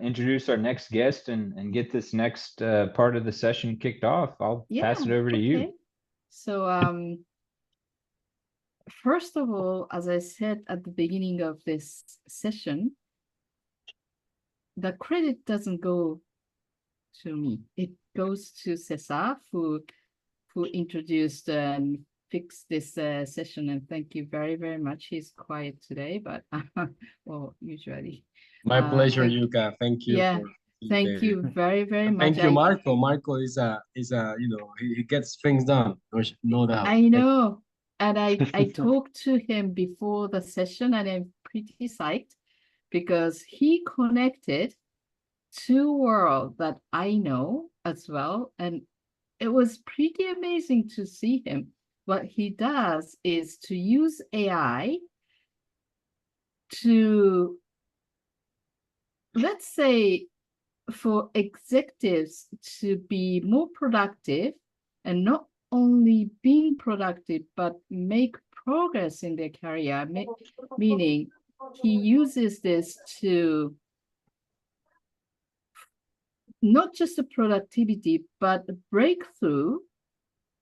introduce our next guest and get this next part of the session kicked off, I'll pass it over to you. So first of all, as I said at the beginning of this session, the credit doesn't go to me. It goes to Cesar, who introduced and fixed this session. And thank you very, very much. He's quiet today, but well, usually. My pleasure, Yuka. Thank you. Yeah, thank you very, very much. Thank you, Marco. Marco is you know, he gets things done, no doubt. I know. And I talked to him before the session, and I'm pretty psyched because he connected two worlds that I know as well. And it was pretty amazing to see him. What he does is to use AI to, let's say, for executives to be more productive and not only being productive, but make progress in their career, meaning he uses this to not just the productivity, but break through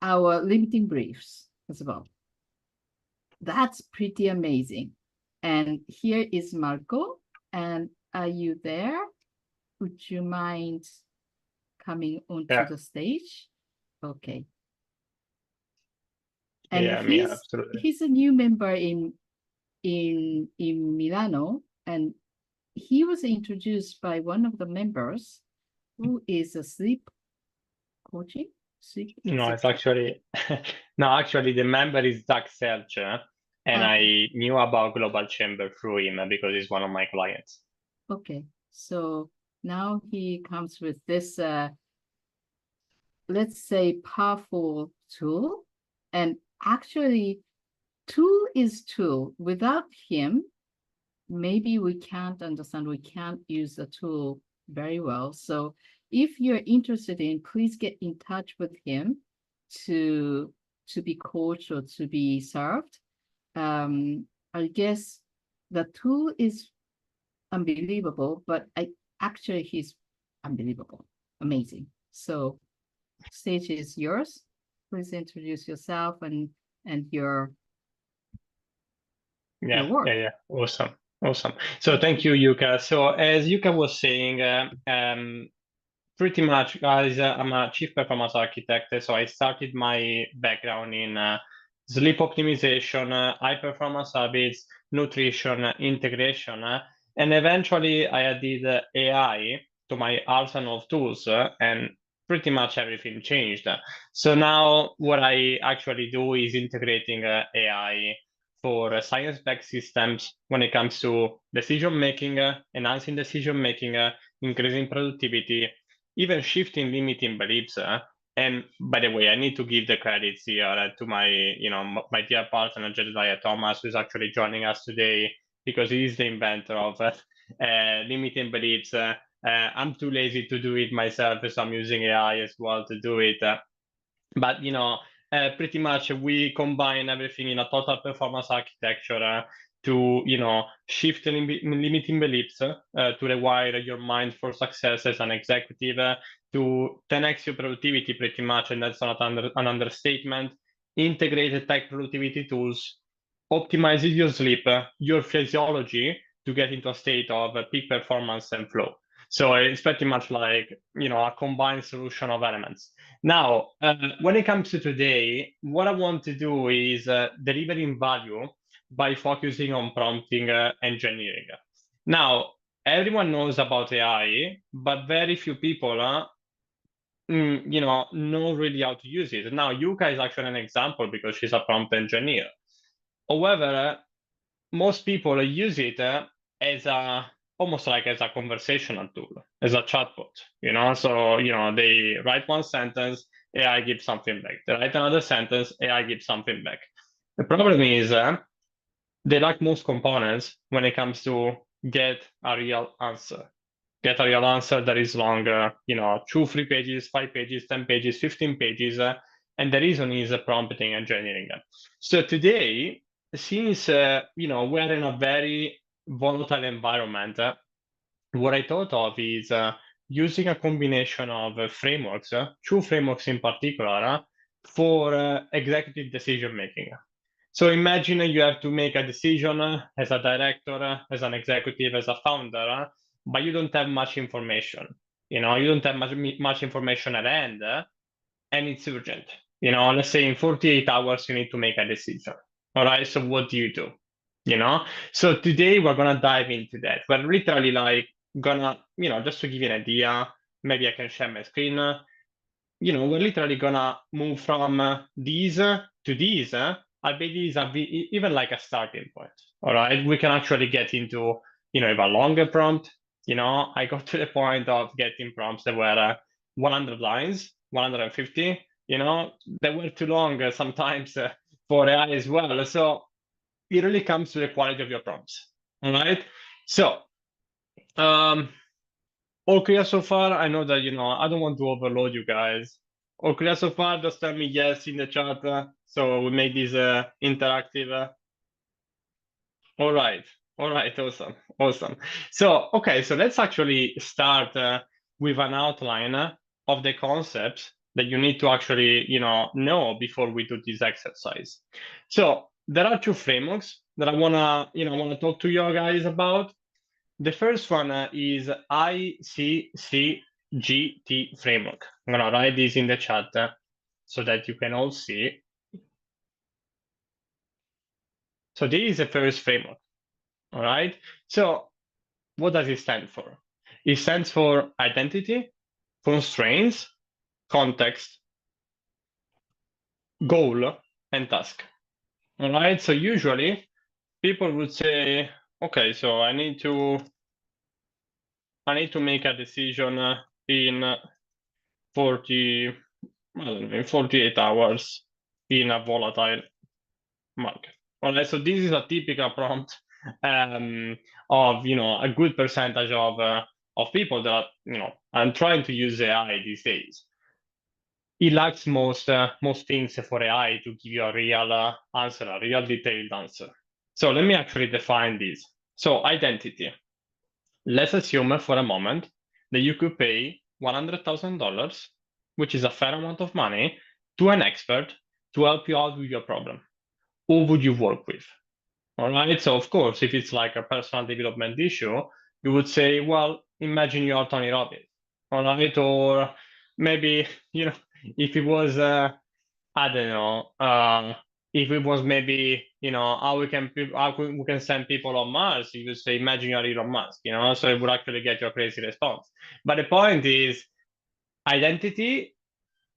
our limiting beliefs as well. That's pretty amazing. And here is Marco. And are you there? Would you mind coming onto the stage? Okay. And he's a new member in Milano, and he was introduced by one of the members who is a sleep coaching. No, it's actually actually the member is Zach Selcher, and I knew about Global Chamber through him because he's one of my clients. Okay, so now he comes with this, let's say, powerful tool, and actually, tool is tool. Without him, maybe we can't understand, we can't use the tool very well. So if you're interested in, please get in touch with him to be coached or to be served. I guess the tool is unbelievable, but he's unbelievable, amazing. So stage is yours. Please introduce yourself and your work. Yeah, awesome. So thank you, Yuka. So as Yuka was saying, pretty much, guys, I'm a chief performance architect. So I started my background in sleep optimization, high performance habits, nutrition, integration, and eventually I added AI to my arsenal of tools, and pretty much everything changed. So now what I actually do is integrating AI for science-backed systems when it comes to decision-making, enhancing decision-making, increasing productivity, even shifting limiting beliefs. And by the way, I need to give the credits here to my, my dear partner, Jedediah Thomas, who's actually joining us today, because he is the inventor of limiting beliefs. I'm too lazy to do it myself, so I'm using AI as well to do it. But, pretty much we combine everything in a total performance architecture to, shift limiting beliefs, to rewire your mind for success as an executive, to 10x your productivity pretty much, and that's not an understatement. Integrated tech productivity tools, optimizes your sleep, your physiology to get into a state of peak performance and flow. So it's pretty much like, a combined solution of elements. Now, when it comes to today, what I want to do is delivering value by focusing on prompting engineering. Now, everyone knows about AI, but very few people, know really how to use it. Now, Yuka is actually an example because she's a prompt engineer. However, most people use it as almost like as a conversational tool, as a chatbot, So, they write one sentence, AI gives something back. They write another sentence, AI gives something back. The problem is they lack most components when it comes to get a real answer. Get a real answer that is longer, 2, 3 pages, 5 pages, 10 pages, 15 pages. And the reason is prompting engineering. So today, since, we're in a very volatile environment, what I thought of is using a combination of frameworks, 2 frameworks in particular, for executive decision making. So imagine you have to make a decision as a director, as an executive, as a founder, but you don't have much information. You don't have much information at hand, and it's urgent. Let's say in 48 hours you need to make a decision. All right, so what do? So today we're gonna dive into that. We're literally like gonna, just to give you an idea, maybe I can share my screen. We're literally gonna move from these to these. I bet these are even like a starting point. All right, we can actually get into, if a longer prompt. I got to the point of getting prompts that were 100 lines, 150. They were too long sometimes for AI as well. So it really comes to the quality of your prompts. All right. So, all clear so far? I know that, I don't want to overload you guys. All clear so far? Just tell me yes in the chat. So we make this interactive. All right. Awesome. So, okay. So let's actually start with an outline of the concepts that you need to actually, know before we do this exercise. So there are 2 frameworks that I wanna talk to you guys about. The first one is ICCGT framework. I'm gonna write this in the chat so that you can all see. So this is the first framework. All right. So what does it stand for? It stands for identity, constraints, context, goal, and task. All right. So usually people would say, okay, so I need to make a decision in 48 hours in a volatile market. All right, so this is a typical prompt of a good percentage of people that are trying to use AI these days. It lacks most things for AI to give you a real answer, a real detailed answer. So let me actually define this. So identity. Let's assume for a moment that you could pay $100,000, which is a fair amount of money, to an expert to help you out with your problem. Who would you work with? All right. So of course, if it's like a personal development issue, you would say, well, imagine you are Tony Robbins. All right. Or maybe, if it was, I don't know, if it was maybe, how we can send people on Mars, you would say, imagine you're Elon Musk, so it would actually get you a crazy response. But the point is, identity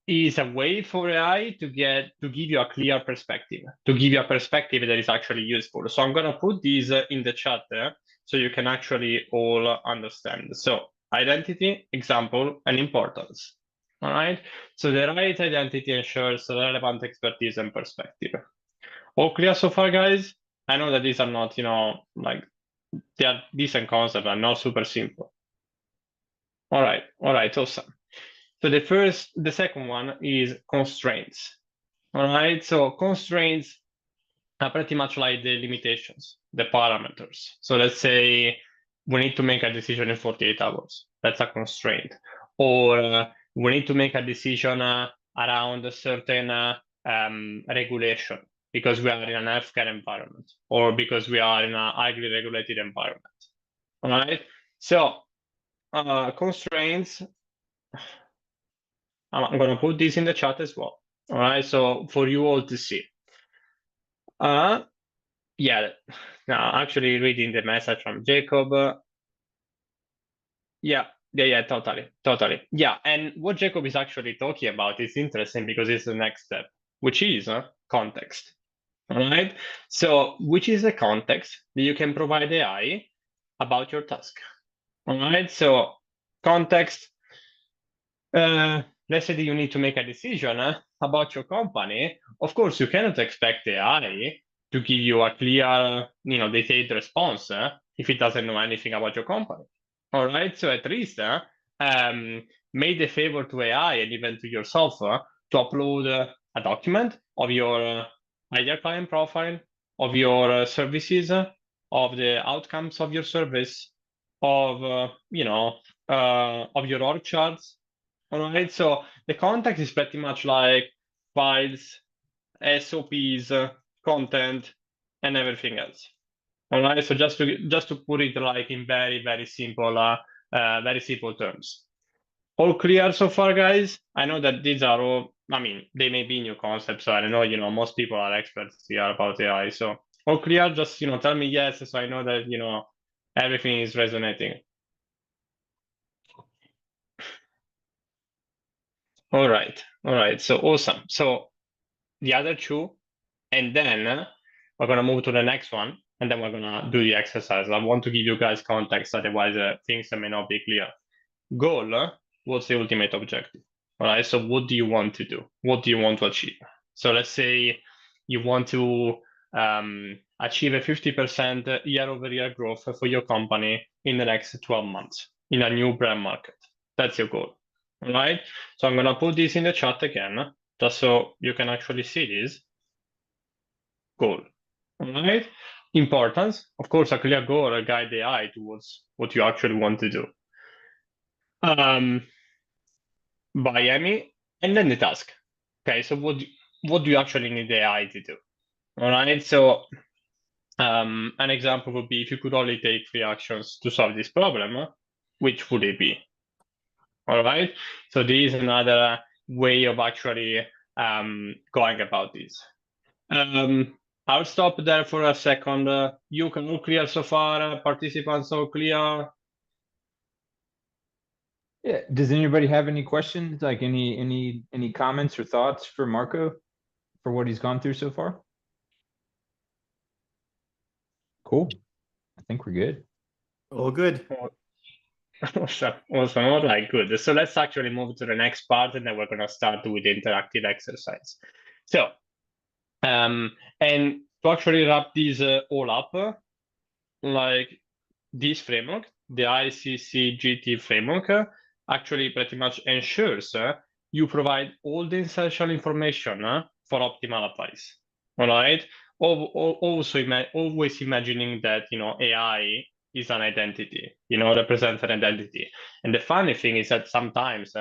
is a way for AI to give you a clear perspective, that is actually useful. So I'm going to put these in the chat there so you can actually all understand. So identity, example, and importance. All right. So the right identity ensures relevant expertise and perspective. All clear so far, guys? I know that these are not, like they are decent concepts and not super simple. All right, awesome. So the second one is constraints. All right, so constraints are pretty much like the limitations, the parameters. So let's say we need to make a decision in 48 hours. That's a constraint. Or we need to make a decision around a certain regulation because we are in an healthcare environment or because we are in a highly regulated environment. All right, so constraints, I'm going to put this in the chat as well. All right, so for you all to see. Yeah, now actually reading the message from Jacob. Yeah, totally. Yeah, and what Jacob is actually talking about is interesting because it's the next step, which is context. All right, so which is the context that you can provide AI about your task. All right, so context. Let's say that you need to make a decision about your company. Of course, you cannot expect AI to give you a clear, detailed response if it doesn't know anything about your company. All right, so at least make the favor to AI and even to yourself to upload a document of your ideal client profile, of your services, of the outcomes of your service, of of your org charts. All right, so the context is pretty much like files, SOPs, content, and everything else. All right, so just to put it like in very simple terms. All clear so far, guys? I know that these are all, I mean, they may be new concepts, so I don't know, most people are experts here about AI. So all clear, just, tell me yes, so I know that, everything is resonating. All right, so awesome. So the other two, and then we're gonna move to the next one, and then we're gonna do the exercise. I want to give you guys context, otherwise things may not be clear. Goal, what's the ultimate objective? All right, so what do you want to do? What do you want to achieve? So let's say you want to achieve a 50% year-over-year growth for your company in the next 12 months in a new brand market. That's your goal. All right, so I'm gonna put this in the chat again, just so you can actually see this. Goal. All right, importance, of course, a clear goal will guide the AI towards what you actually want to do. By Amy, and then the task. Okay, so what do you actually need the AI to do? All right, so an example would be if you could only take 3 actions to solve this problem, which would it be? All right, so this is another way of actually going about this. I'll stop there for a second. You can all clear so far? Participants all clear? Yeah, does anybody have any questions, like any comments or thoughts for Marco for what he's gone through so far? Cool. I think we're good. All good. Awesome. All right, good. So let's actually move to the next part, and then we're going to start with the interactive exercise. So, and to actually wrap this all up, like this framework, the ICCGT framework, actually pretty much ensures you provide all the essential information for optimal advice. All right. Also, always imagining that AI is an identity, represents an identity. And the funny thing is that sometimes,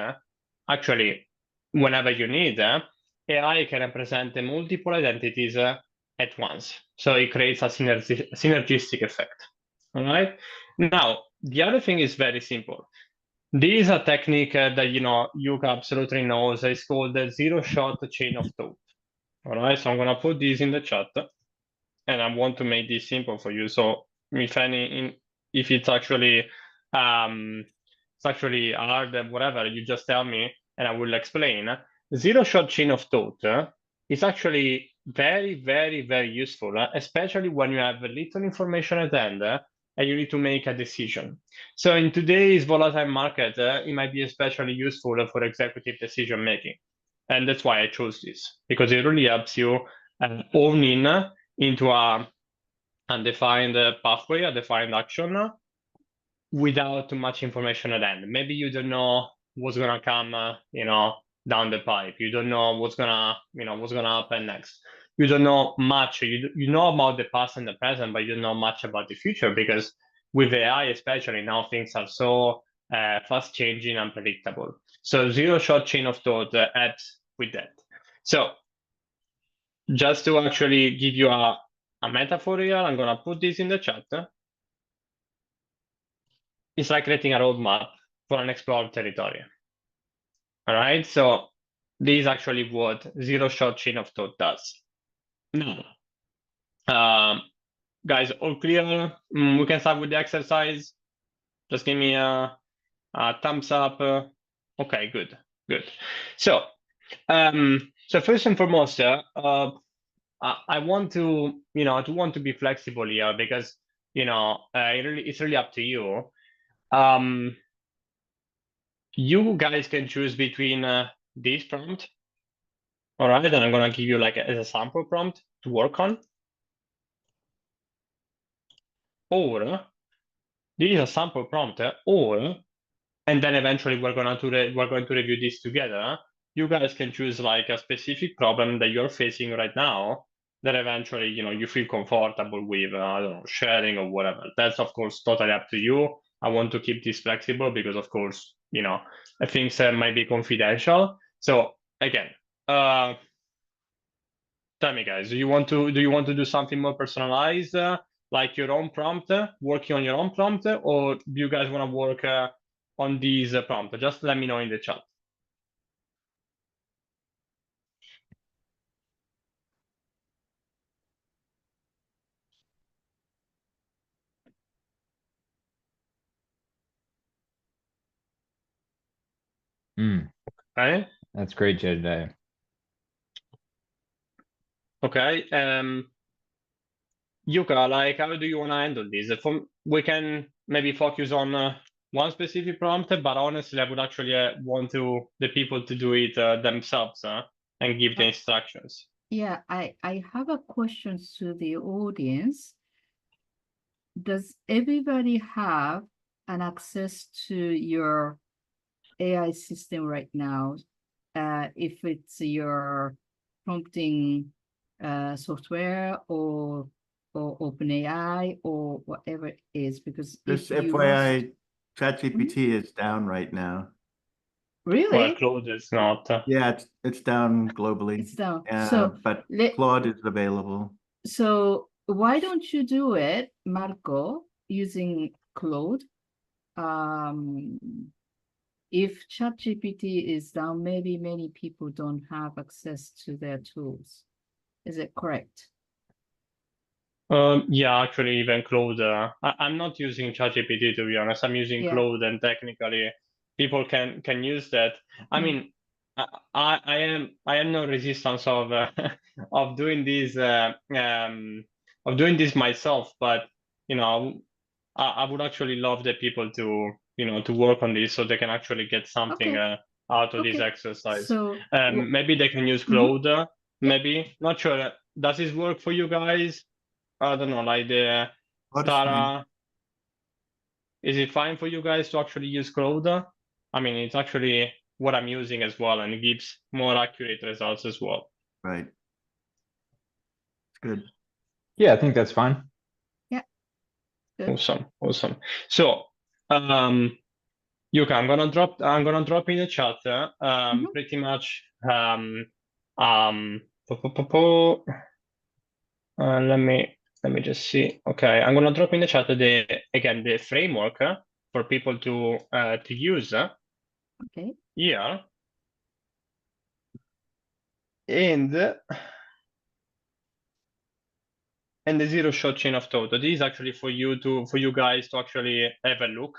actually, whenever you need, AI can represent the multiple identities at once. So it creates a synergistic effect. All right. Now, the other thing is very simple. This is a technique that Yuka absolutely knows. It's called the zero-shot chain of thought. All right, so I'm gonna put this in the chat, and I want to make this simple for you. So if it's actually hard, whatever, you just tell me, and I will explain. Zero-shot chain of thought is actually very useful, especially when you have little information at hand and you need to make a decision. So in today's volatile market, it might be especially useful for executive decision making. And that's why I chose this, because it really helps you own in into a undefined pathway, a defined action, without too much information at hand. Maybe you don't know what's gonna come, down the pipe. You don't know what's gonna happen next. You don't know much. You know about the past and the present, but you don't know much about the future, because with AI, especially now, things are so fast changing and unpredictable. So zero-shot chain of thought helps with that. So just to actually give you a metaphor here, I'm gonna put this in the chat. It's like creating a roadmap for an explored territory. All right, so this is actually what zero-shot chain of thought does. Now, guys, all clear? We can start with the exercise. Just give me a thumbs up. Okay, good. So, so first and foremost, I want to, be flexible here, because, it's really up to you. You guys can choose between this prompt. All right, and I'm gonna give you like as a sample prompt to work on. Or this is a sample prompt, and then eventually we're going to review this together. You guys can choose like a specific problem that you're facing right now that eventually you feel comfortable with, I don't know, sharing or whatever. That's of course totally up to you. I want to keep this flexible because, of course, things might be confidential. So again, tell me, guys, do you want to do something more personalized, like your own prompt, working on your own prompt, or do you guys want to work on these prompt? Just let me know in the chat. Okay. That's great, Jedediah. Okay. Yuka, like, how do you want to handle this? We can maybe focus on one specific prompt, but honestly, I would actually want the people to do it themselves and give the instructions. Yeah, I have a question to the audience. Does everybody have an access to your AI system right now? If it's your prompting software or OpenAI or whatever it is, because This if you FYI, ChatGPT is down right now. really, Well, Claude is not. Yeah, it's down globally. it's down. But Claude is available. So why don't you do it, Marco, using Claude? If ChatGPT is down, maybe many people don't have access to their tools. Is it correct? Yeah, actually, even Claude. I'm not using ChatGPT, to be honest. I'm using Claude, and technically, people can use that. I mean, I am no resistance of of doing this myself, but I would actually love the people to to work on this so they can actually get something out of this exercise. So maybe they can use Claude. Maybe, not sure. Does this work for you guys? I don't know, like the Stara. Is it fine for you guys to actually use Claude? I mean, it's actually what I'm using as well, and it gives more accurate results as well. Right. It's good. Yeah, I think that's fine. Yeah. Good. Awesome. So, Yuka, I'm gonna drop in the chat. Pretty much. Let me just see. Okay, I'm gonna drop in the chat the framework for people to use. Okay. Here. And the zero-shot chain of thought. This is actually for you guys to actually have a look.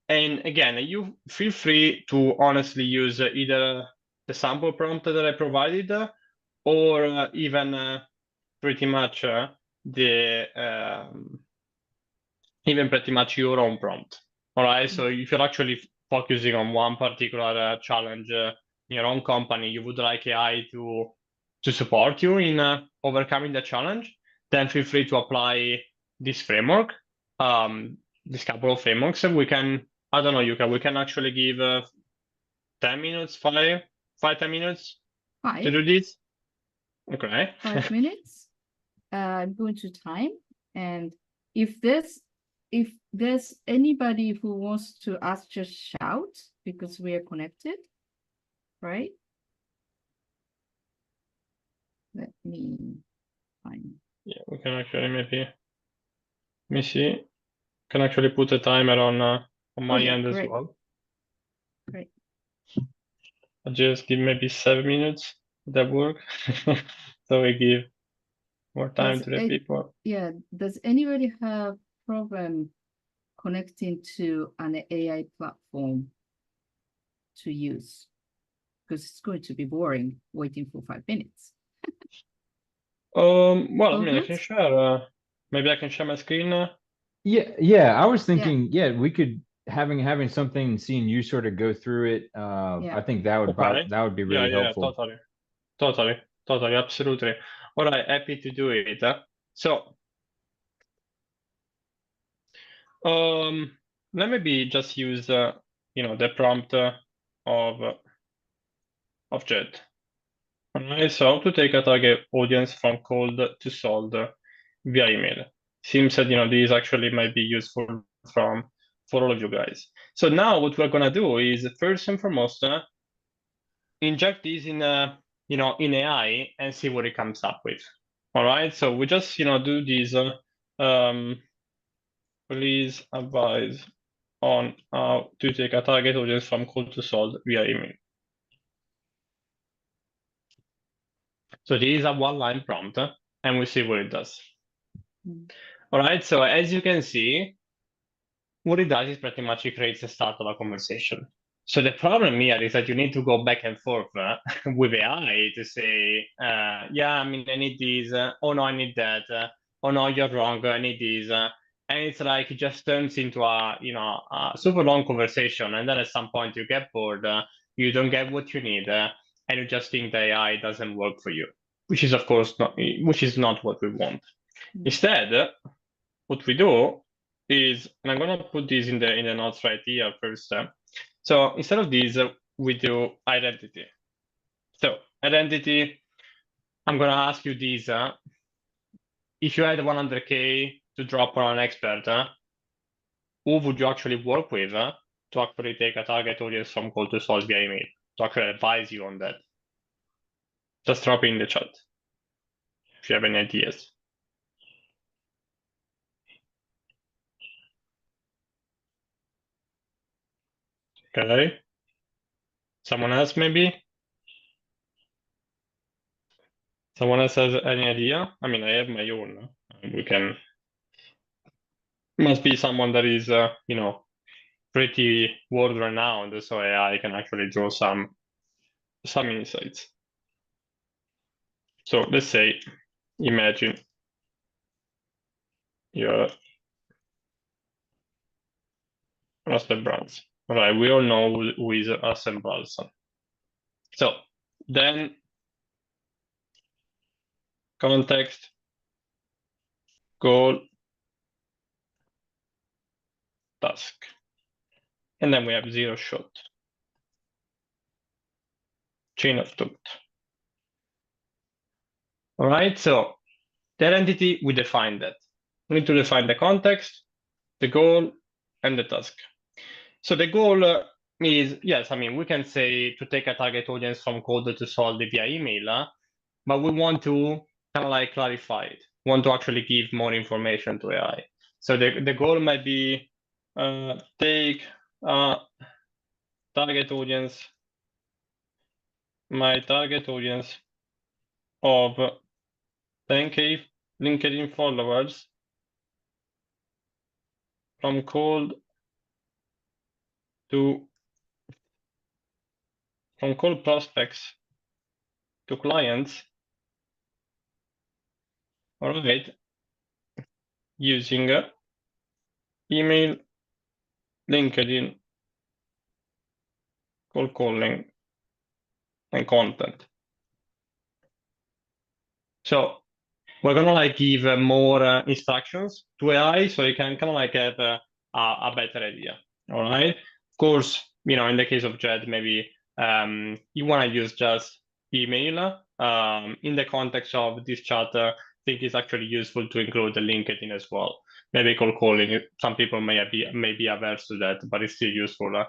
And again, you feel free to honestly use either the sample prompt that I provided, or even pretty much even pretty much your own prompt. All right. So if you're actually focusing on one particular challenge in your own company, you would like AI to support you in overcoming the challenge, then feel free to apply this framework, this couple of frameworks. And we can, I don't know, we can actually give 10 minutes, 10 minutes to do this. Okay. 5 minutes. I'm going to time. And if there's anybody who wants to ask, just shout, because we are connected, right? Let me find. Yeah, we can actually maybe, let me see. Can actually put a timer on my end as well. Great. I'll just give maybe 7 minutes. That work? So we give more time to the people. Yeah. Does anybody have problem connecting to an AI platform to use? Because it's going to be boring waiting for 5 minutes. Well, I mean, I can share. Maybe I can share my screen. Yeah. I was thinking, we could having something, seeing you sort of go through it. I think that would be really helpful. Totally, absolutely. All right, happy to do it. So, let me just use the prompt of Jet. Alright, so how to take a target audience from cold to sold via email. Seems that this actually might be useful from for all of you guys. So now what we're gonna do is first and foremost, inject these in in AI and see what it comes up with. All right, so we just do these. Please advise on how to take a target audience from cold to sold via email. So this is a one-line prompt, and we see what it does. All right, so as you can see, what it does is pretty much it creates the start of a conversation. So the problem here is that you need to go back and forth with AI to say, yeah, I mean, I need these. Oh no, I need that. Oh no, you're wrong. I need these. And it's like it just turns into a super long conversation, and then at some point you get bored, you don't get what you need, and you just think the AI doesn't work for you, which is of course not what we want. Instead, what we do is, and I'm gonna put this in the notes right here first. So instead of this, we do identity. So identity, I'm gonna ask you this: if you had 100K to drop on an expert, who would you actually work with to actually take a target audience from cold to sold via email, to actually advise you on that? Just drop it in the chat if you have any ideas. Okay. Someone else maybe? Someone else has any idea? I mean, I have my own. We can. Must be someone that is, pretty world renowned, so AI can actually draw some insights. So let's say, imagine you're Russell Brunson. Right, we all know who is Russell Brunson. So then context, goal, task. And then we have zero shot. Chain of thought. All right, so the identity, we define that. We need to define the context, the goal, and the task. So the goal is, yes, I mean, we can say to take a target audience from cold to sold via email, but we want to kind of like clarify it, want to actually give more information to AI. So the goal might be take target audience, my target audience of 10K LinkedIn followers from cold prospects to clients, all right, using email, LinkedIn, cold calling, and content. So we're gonna like give more instructions to AI so you can kind of like have a better idea. All right. Of course, in the case of Jed, maybe you want to use just email. In the context of this chat, I think it's actually useful to include the LinkedIn as well. Maybe cold calling. Some people may be averse to that, but it's still useful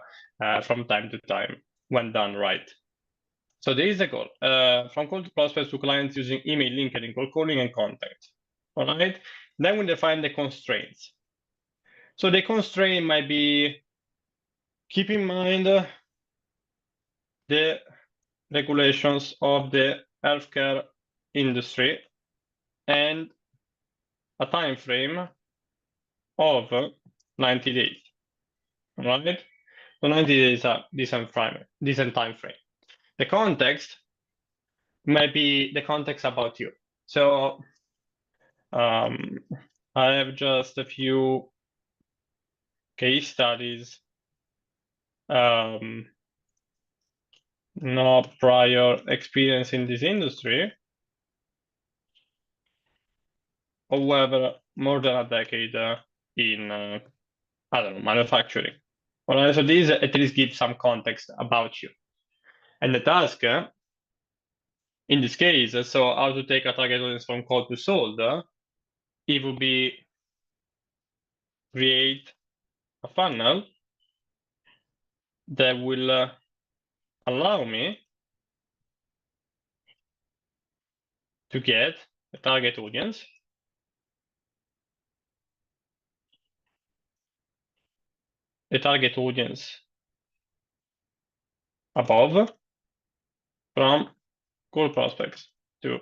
from time to time when done right. So there is a goal from cold prospects to clients using email, LinkedIn, cold calling, and contact. All right. Then we define the constraints. So the constraint might be keep in mind the regulations of the healthcare industry and a time frame of 90 days. All right. So 90 days are decent time frame. The context might be the context about you. So I have just a few case studies. No prior experience in this industry. However, more than a decade in, I don't know, manufacturing. All right, so these at least give some context about you. And the task, in this case, so how to take a target audience from cold to sold, it would be create a funnel that will allow me to get a target audience above from cold prospects to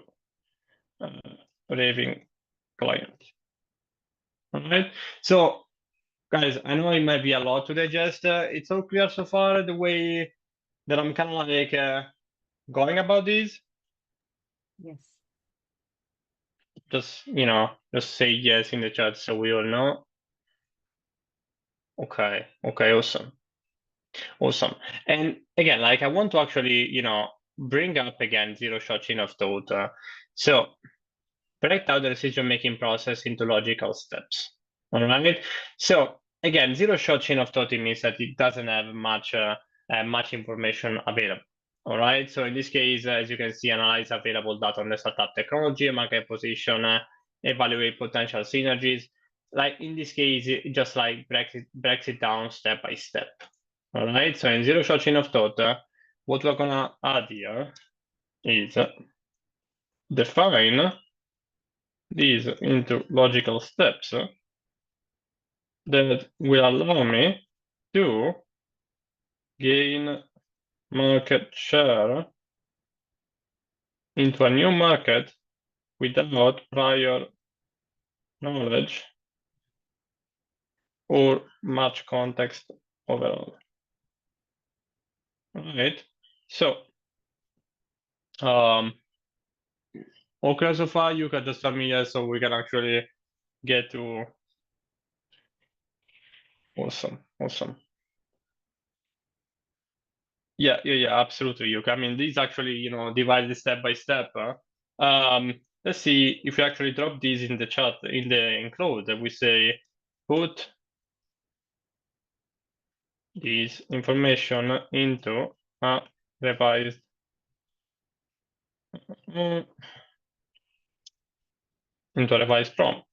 raving clients. All right. So, guys, I know it might be a lot to digest. It's all clear so far the way that I'm kind of like going about this. Yes. Just just say yes in the chat so we all know. Okay. Awesome. And again, like I want to actually bring up again zero-shot chain of thought. So break out the decision-making process into logical steps. All right. So again, zero-shot chain of thought, it means that it doesn't have much information available. All right. So in this case, as you can see, analyze available data on the startup technology, market position, evaluate potential synergies. Like in this case, it just like breaks it down step by step. All right. So in zero-shot chain of thought, what we're gonna add here is define these into logical steps that will allow me to gain market share into a new market without prior knowledge or much context overall. All right. So, okay, so far you can just tell me yes, so we can actually get to. Awesome. Yeah, absolutely. I mean, these actually, divided step by step. Let's see if we actually drop these in the chat, in the enclosed, we say put this information into a revised prompt.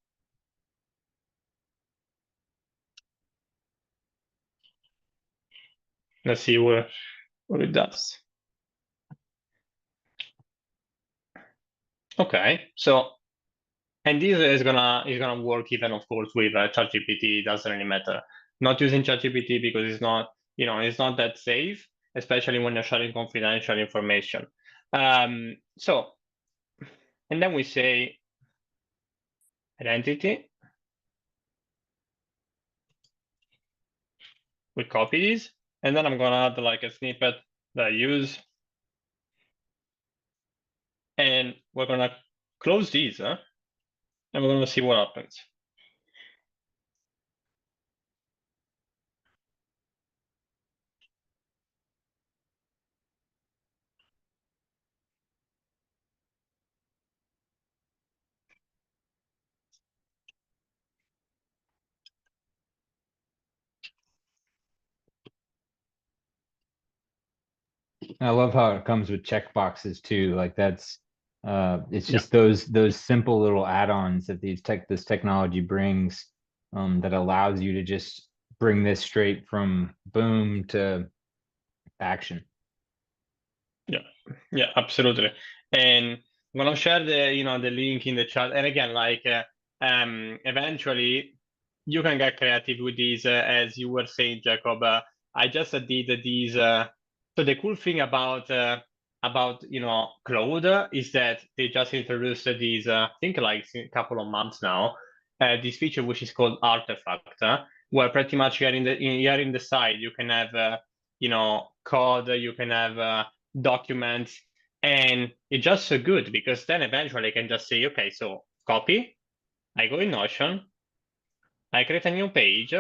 Let's see what it does. Okay, so and this is gonna work even, of course, with ChatGPT. It doesn't really matter. Not using ChatGPT because it's not it's not that safe, especially when you're sharing confidential information. So, and then we say identity. We copy this, and then I'm gonna add like a snippet that I use, and we're gonna close these, and we're gonna see what happens. I love how it comes with checkboxes too. Like that's it's just those simple little add-ons that this technology brings that allows you to just bring this straight from boom to action. Yeah, absolutely. And I'm gonna share the link in the chat. And again, like eventually you can get creative with these, as you were saying, Jacob. I just did these. So the cool thing about Claude is that they just introduced these. I think like a couple of months now. This feature which is called Artifact, where pretty much here in the side you can have code, you can have documents, and it's just so good because then eventually I can just say, okay, so copy, I go in Notion, I create a new page,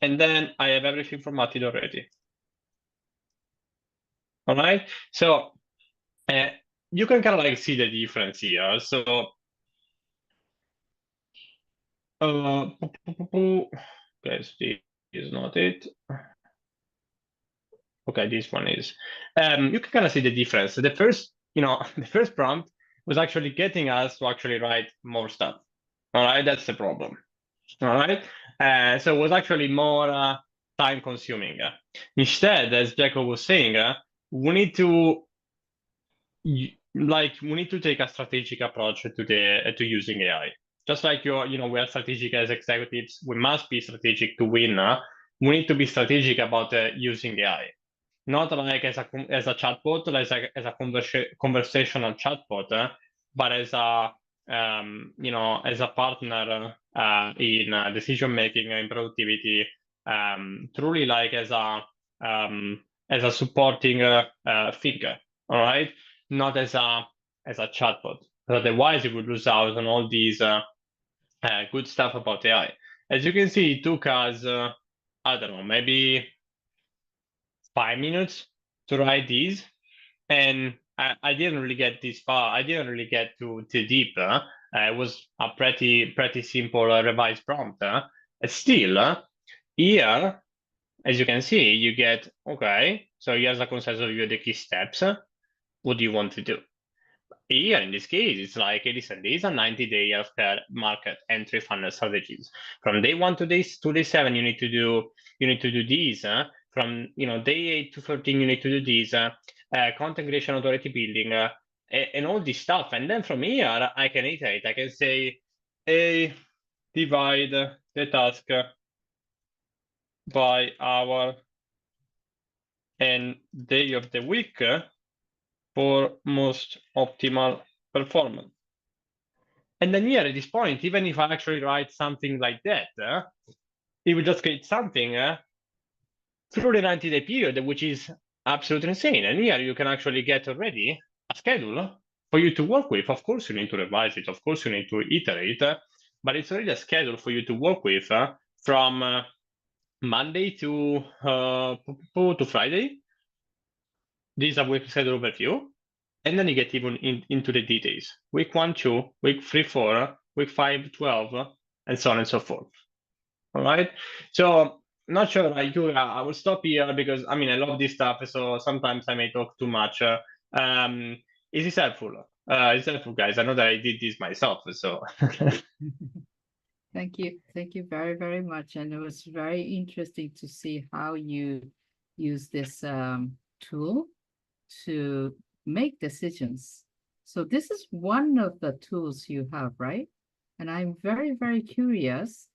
and then I have everything formatted already. All right, so you can kind of like see the difference here. So guys, this is not it. Okay, this one is. You can kind of see the difference. The first, the first prompt was actually getting us to actually write more stuff. All right, that's the problem. All right. So it was actually more time consuming. Instead, as Jacob was saying, we need to take a strategic approach to using AI. Just like we are strategic as executives, we must be strategic to win. We need to be strategic about using AI, not like as a chatbot, as a conversational chatbot, but as a as a partner in decision making and productivity. Truly, like as a supporting figure. All right, not as a chatbot. Otherwise, you would lose out on all these good stuff about AI. As you can see, it took us I don't know, maybe 5 minutes to write these, and I didn't really get this far. I didn't really get too deep. It was a pretty simple revised prompt. Still, here, as you can see, you get, okay, so here's a concise overview of the key steps. What do you want to do? Here, in this case, it's like, listen, these are 90-day healthcare market entry funnel strategies. From day 1 to day 7, you need to do these. From day 8 to 13, you need to do these. Content creation, authority building, and all this stuff. And then from here, I can iterate. I can say, divide the task by hour and day of the week for most optimal performance. And then here at this point, even if I actually write something like that, it will just create something through the 90-day period, which is absolutely insane. And here you can actually get already a schedule for you to work with. Of course, you need to revise it. Of course, you need to iterate, but it's already a schedule for you to work with from Monday to Friday. This is a week schedule overview. And then you get even into the details. Week 1, 2, week 3, 4, week 5, 12, and so on and so forth. All right. So not sure, I will stop here because I love this stuff. So sometimes I may talk too much. Is this helpful? It's helpful, guys. I know that I did this myself. So Thank you very, very much. And it was very interesting to see how you use this tool to make decisions. So this is one of the tools you have, right? And I'm very, very curious,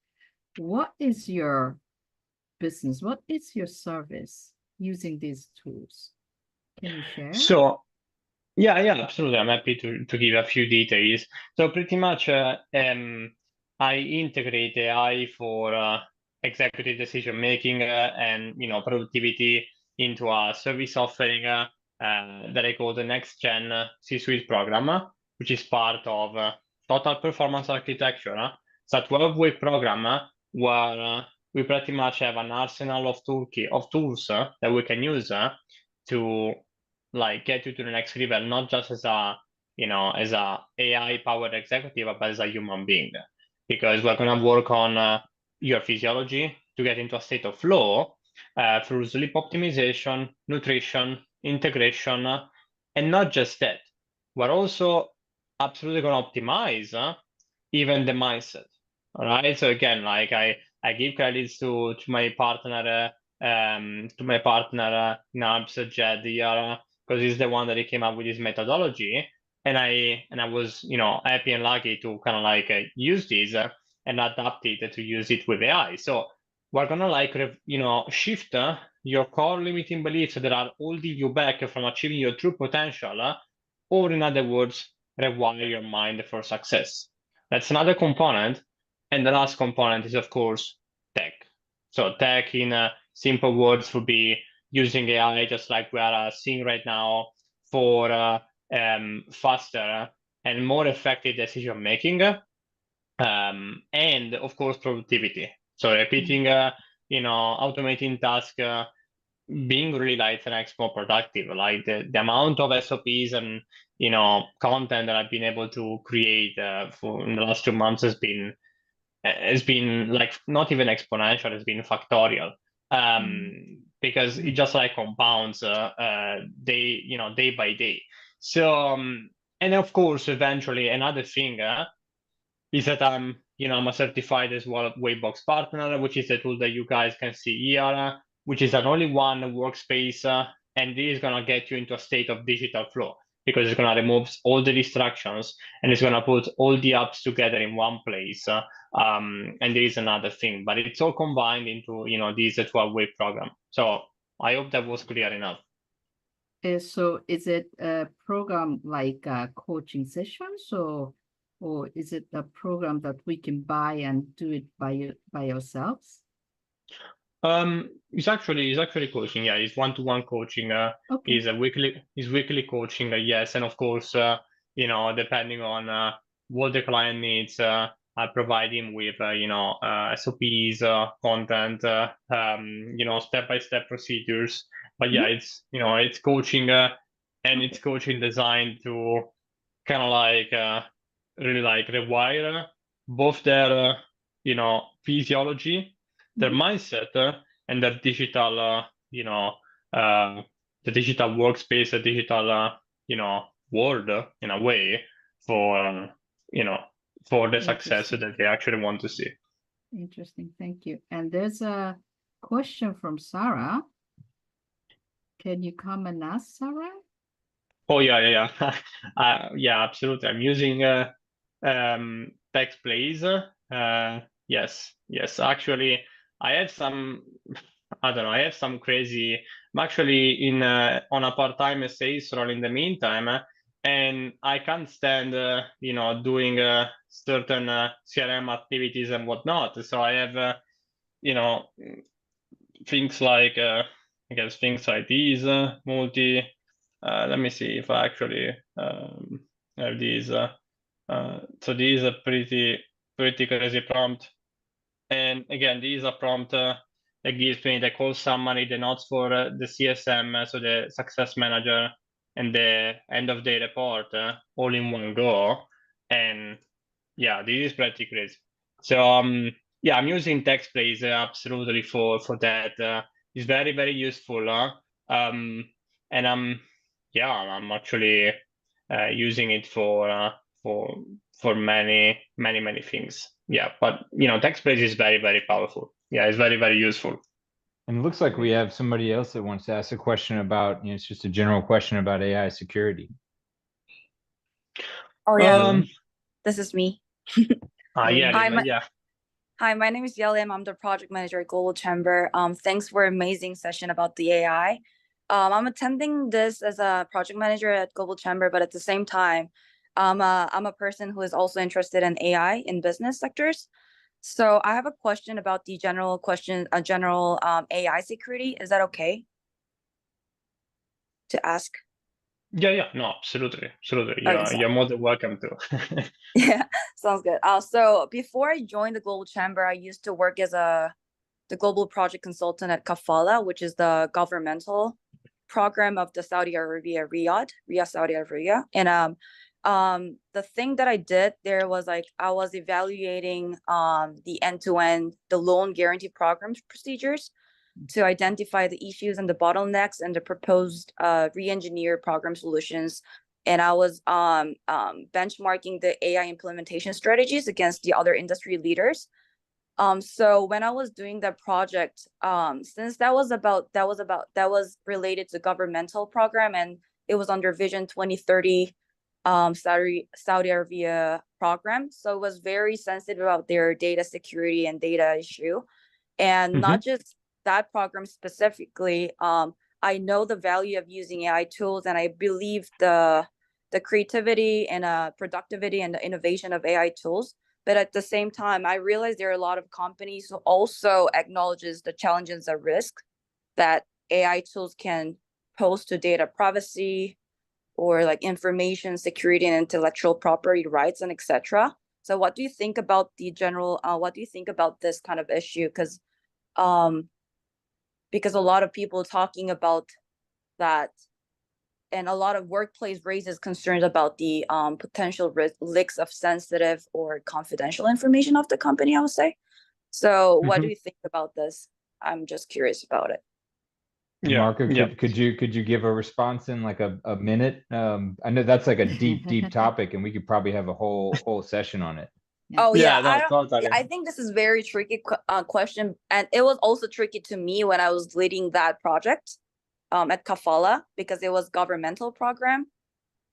what is your business? What is your service using these tools? Can you share? So yeah, absolutely. I'm happy to give a few details. So pretty much I integrate AI for executive decision making and productivity into a service offering that I call the Next Gen C-Suite program, which is part of Total Performance Architecture. It's a 12-week program where we pretty much have an arsenal of tools that we can use to get you to the next level, not just as a AI powered executive, but as a human being, because we're going to work on your physiology to get into a state of flow through sleep optimization, nutrition, integration, and not just that, we're also absolutely going to optimize even the mindset. All right. So again, I give credits to my partner Nabs Jed here, because he's the one that he came up with this methodology, and I was happy and lucky to kind of use this and adapt it to use it with AI. So we're gonna shift your core limiting beliefs that are holding you back from achieving your true potential, or in other words, rewire your mind for success. That's another component, and the last component is of course tech. So tech in simple words would be using AI, just like we are seeing right now, for faster and more effective decision making, and of course productivity. So repeating, automating tasks, being really light and more productive. Like the amount of SOPs and content that I've been able to create for in the last 2 months has been like not even exponential, it's been factorial, because it just compounds day by day. So and of course eventually another thing is that I'm I'm a certified as well Waybox partner, which is the tool that you guys can see here, which is an all-in-one workspace, and this is gonna get you into a state of digital flow because it's gonna remove all the distractions and it's gonna put all the apps together in one place. And there is another thing, but it's all combined into this 12-way program. So I hope that was clear enough. So is it a program like coaching sessions, or is it a program that we can buy and do it by ourselves? It's actually coaching. Yeah, it's one-to-one coaching. Okay. Is weekly coaching. Yes, and of course, depending on what the client needs, I provide him with SOPs, content, step-by-step procedures. But yeah, it's coaching, and it's coaching designed to kind of like really like rewire both their physiology, their mindset, and their digital the digital workspace, the digital world in a way for for the success that they actually want to see. Interesting, thank you. And there's a question from Sarah. Can you come and ask, Sarah? Oh yeah. Yeah, absolutely. I'm using text plays. Yes. Actually, I have some. I don't know. I have some crazy. I'm actually in on a part-time sales role in the meantime, and I can't stand doing certain CRM activities and whatnot. So I have things like I guess things like these multi. Let me see if I actually have these. So these are pretty crazy prompt. And again, these are prompt that gives me the call summary, the notes for the CSM, so the success manager, and the end of day report all in one go. And yeah, this is pretty crazy. So yeah, I'm using text plays absolutely for that. It's very, very useful. And I'm actually using it for many things. Yeah, but text plays is very, very powerful. Yeah, it's very, very useful. And it looks like we have somebody else that wants to ask a question about, it's just a general question about AI security. Oh yeah, this is me. Yeah. Hi, my name is Yelim. I'm the project manager at Global Chamber. Thanks for an amazing session about the AI. I'm attending this as a project manager at Global Chamber, but at the same time, I'm a person who is also interested in AI in business sectors. So I have a question about the general AI security. Is that okay to ask? Yeah, no, absolutely. Okay, You're more than welcome to. Yeah, sounds good. So before I joined the Global Chamber, I used to work as the global project consultant at Kafala, which is the governmental program of the Saudi Arabia, Riyadh, Saudi Arabia. And the thing that I did there was like I was evaluating the end-to-end, the loan guarantee program procedures to identify the issues and the bottlenecks and the proposed re-engineer program solutions. And I was benchmarking the AI implementation strategies against the other industry leaders. So when I was doing that project, since that was related to governmental program and it was under Vision 2030 Saudi Arabia program. So it was very sensitive about their data security and data issue. And not just that program specifically, I know the value of using AI tools, and I believe the creativity and productivity and the innovation of AI tools. But at the same time, I realize there are a lot of companies who also acknowledges the challenges and risk that AI tools can pose to data privacy or like information security and intellectual property rights and etc. So what do you think about what do you think about this kind of issue? Because a lot of people talking about that, and a lot of workplace raises concerns about the potential leaks of sensitive or confidential information of the company, I would say. So what do you think about this? I'm just curious about it. Yeah, Marco, could you give a response in like a minute? I know that's like a deep topic, and we could probably have a whole session on it. Oh yeah, Yeah, no, totally. I think this is very tricky question, and it was also tricky to me when I was leading that project at Kafala, because it was governmental program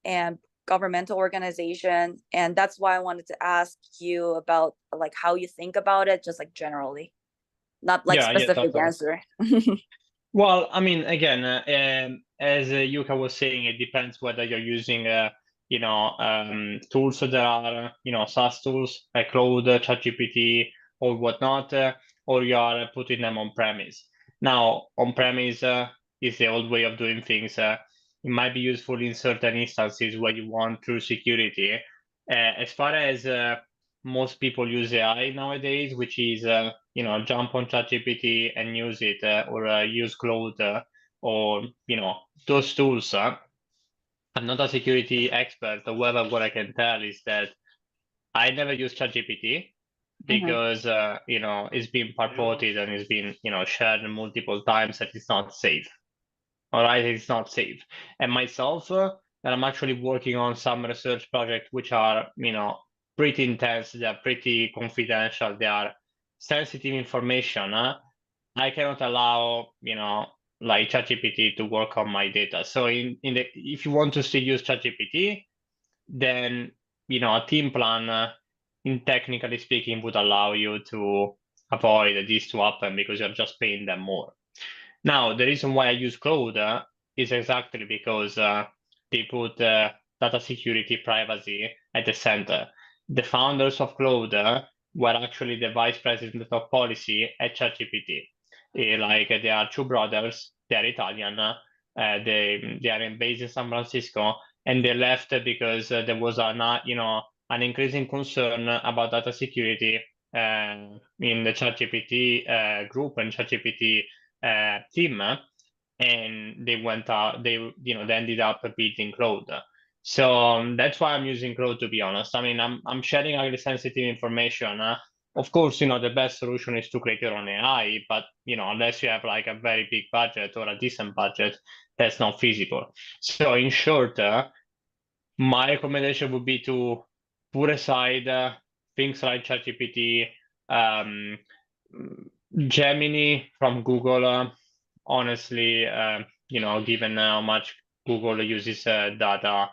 and governmental organization, and that's why I wanted to ask you about like how you think about it, just like generally, not like Yeah, specific totally. answer. Well, I mean, again, as Yuka was saying, it depends whether you're using, tools that are, SaaS tools like Cloud, ChatGPT, or whatnot, or you are putting them on premise. Now, on premise is the old way of doing things. It might be useful in certain instances where you want true security. As far as most people use AI nowadays, which is jump on ChatGPT and use it, or use Claude, or those tools. I'm not a security expert. However, what I can tell is that I never use ChatGPT because it's been purported and it's been shared multiple times that it's not safe. All right, it's not safe. And myself, and I'm actually working on some research projects which are pretty intense. They are pretty confidential. They are sensitive information. I cannot allow like ChatGPT to work on my data. So if you want to still use ChatGPT, then a team plan, in technically speaking, would allow you to avoid this to happen because you're just paying them more. Now, the reason why I use Cloud is exactly because they put data security, privacy at the center. The founders of Cloud were actually the vice president of policy at ChatGPT. They are two brothers, they are Italian, they are based in San Francisco, and they left because there was an increasing concern about data security in the ChatGPT group and ChatGPT team, and they went out. They ended up building Cloud. So that's why I'm using Cloud, to be honest. I mean, I'm sharing highly sensitive information. Of course, the best solution is to create your own AI, but unless you have like a very big budget or a decent budget, that's not feasible. So in short, my recommendation would be to put aside things like ChatGPT, Gemini from Google. Honestly, given how much Google uses data,